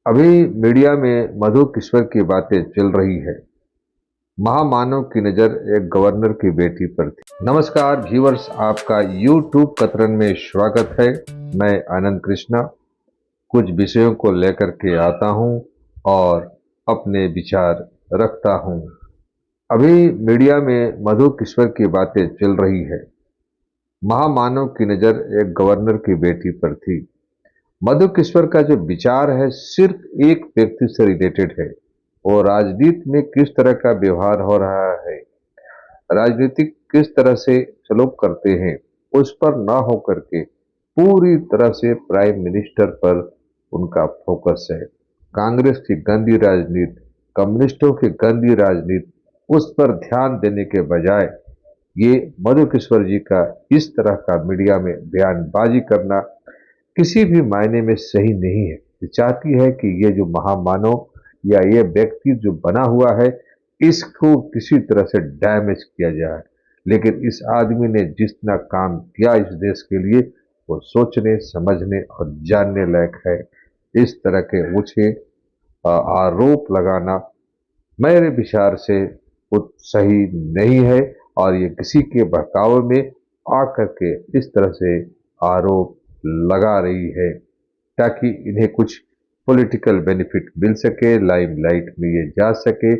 अभी मीडिया में मधु किश्वर की बातें चल रही है। महामानव की नजर एक गवर्नर की बेटी पर थी। नमस्कार व्यूअर्स, आपका यूट्यूब कतरन में स्वागत है। मैं आनंद कृष्णा कुछ विषयों को लेकर के आता हूं और अपने विचार रखता हूं। अभी मीडिया में मधु किश्वर की बातें चल रही है। महामानव की नजर एक गवर्नर की बेटी पर थी। मधु किश्वर का जो विचार है सिर्फ एक व्यक्ति से रिलेटेड है। वो राजनीति में किस तरह का व्यवहार हो रहा है, राजनीतिक किस तरह से सलूक करते हैं, उस पर ना हो करके पूरी तरह से प्राइम मिनिस्टर पर उनका फोकस है। कांग्रेस की गंदी राजनीति, कम्युनिस्टों की गंदी राजनीति, उस पर ध्यान देने के बजाय ये मधु किश्वर जी का इस तरह का मीडिया में बयानबाजी करना किसी भी मायने में सही नहीं है। ये चाहती है कि ये जो महामानव या ये व्यक्ति जो बना हुआ है इसको किसी तरह से डैमेज किया जाए। लेकिन इस आदमी ने जितना काम किया इस देश के लिए वो सोचने समझने और जानने लायक है। इस तरह के ऊंचे आरोप लगाना मेरे विचार से सही नहीं है और ये किसी के बहकावे में आकर के इस तरह से आरोप लगा रही है ताकि इन्हें कुछ पॉलिटिकल बेनिफिट मिल सके, लाइमलाइट में ये जा सके।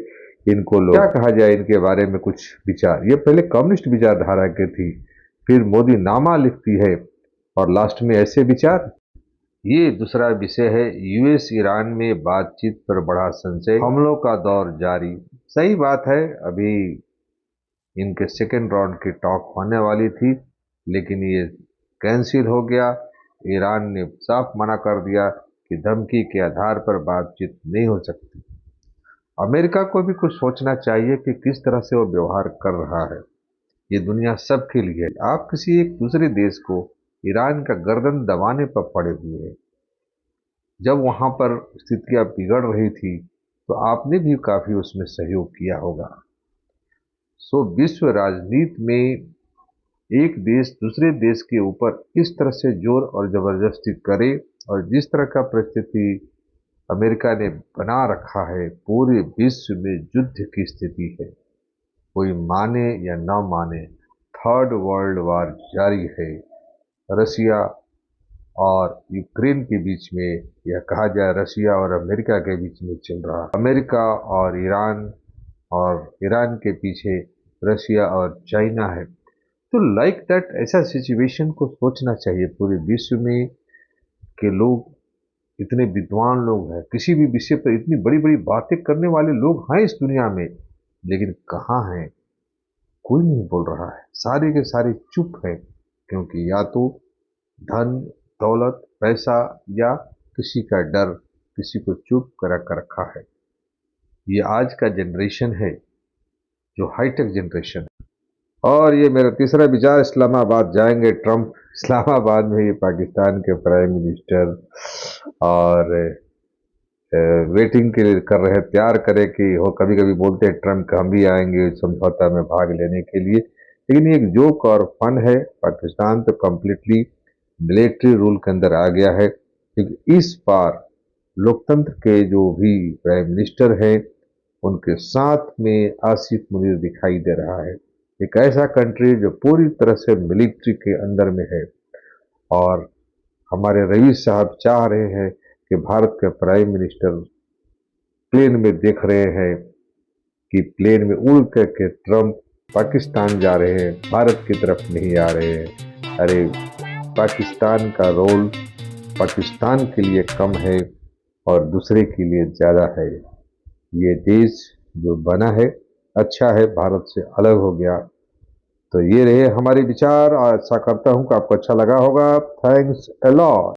इनको लोग क्या कहा जाए, इनके बारे में कुछ विचार, ये पहले कम्युनिस्ट विचारधारा के थी, फिर मोदी नामा लिखती है और लास्ट में ऐसे विचार। ये दूसरा विषय है, यूएस ईरान में बातचीत पर बढ़ा संशय, हमलों का दौर जारी। सही बात है, अभी इनके सेकेंड राउंड की टॉक होने वाली थी लेकिन ये कैंसिल हो गया। ईरान ने साफ मना कर दिया कि धमकी के आधार पर बातचीत नहीं हो सकती। अमेरिका को भी कुछ सोचना चाहिए कि किस तरह से वो व्यवहार कर रहा है। ये दुनिया सबके लिए है। आप किसी एक दूसरे देश को ईरान का गर्दन दबाने पर पड़े हुए हैं। जब वहां पर स्थितियां बिगड़ रही थी तो आपने भी काफी उसमें सहयोग किया होगा। सो विश्व राजनीति में एक देश दूसरे देश के ऊपर इस तरह से जोर और जबरदस्ती करे और जिस तरह का परिस्थिति अमेरिका ने बना रखा है, पूरे विश्व में युद्ध की स्थिति है। कोई माने या ना माने, थर्ड वर्ल्ड वार जारी है। रसिया और यूक्रेन के बीच में, या कहा जाए रसिया और अमेरिका के बीच में चल रहा है। अमेरिका और ईरान के पीछे रसिया और चाइना है। तो लाइक दैट ऐसा सिचुएशन को सोचना चाहिए। पूरे विश्व में के लोग, इतने विद्वान लोग हैं, किसी भी विषय पर इतनी बड़ी बड़ी बातें करने वाले लोग हैं इस दुनिया में, लेकिन कहाँ हैं? कोई नहीं बोल रहा है। सारे के सारे चुप हैं क्योंकि या तो धन दौलत पैसा या किसी का डर किसी को चुप करा कर रखा है। ये आज का जनरेशन है जो हाईटेक जनरेशन है। और ये मेरा तीसरा विचार, इस्लामाबाद जाएंगे ट्रंप। इस्लामाबाद में ये पाकिस्तान के प्राइम मिनिस्टर और वेटिंग के लिए कर रहे हैं, तैयार करे कि हो। कभी कभी बोलते हैं ट्रंप का हम भी आएंगे समझौता में भाग लेने के लिए, लेकिन ये एक जोक और फन है। पाकिस्तान तो कम्प्लीटली मिलिट्री रूल के अंदर आ गया है, क्योंकि इस बार लोकतंत्र के जो भी प्राइम मिनिस्टर हैं उनके साथ में आसिफ मुनीर दिखाई दे रहा है। एक ऐसा कंट्री जो पूरी तरह से मिलिट्री के अंदर में है। और हमारे रईस साहब चाह रहे हैं कि भारत के प्राइम मिनिस्टर प्लेन में देख रहे हैं कि प्लेन में उड़ करके ट्रंप पाकिस्तान जा रहे हैं, भारत की तरफ नहीं आ रहे हैं। अरे, पाकिस्तान का रोल पाकिस्तान के लिए कम है और दूसरे के लिए ज़्यादा है। ये देश जो बना है अच्छा है, भारत से अलग हो गया। तो ये रहे हमारे विचार। आशा करता हूँ कि आपको अच्छा लगा होगा। Thanks a lot.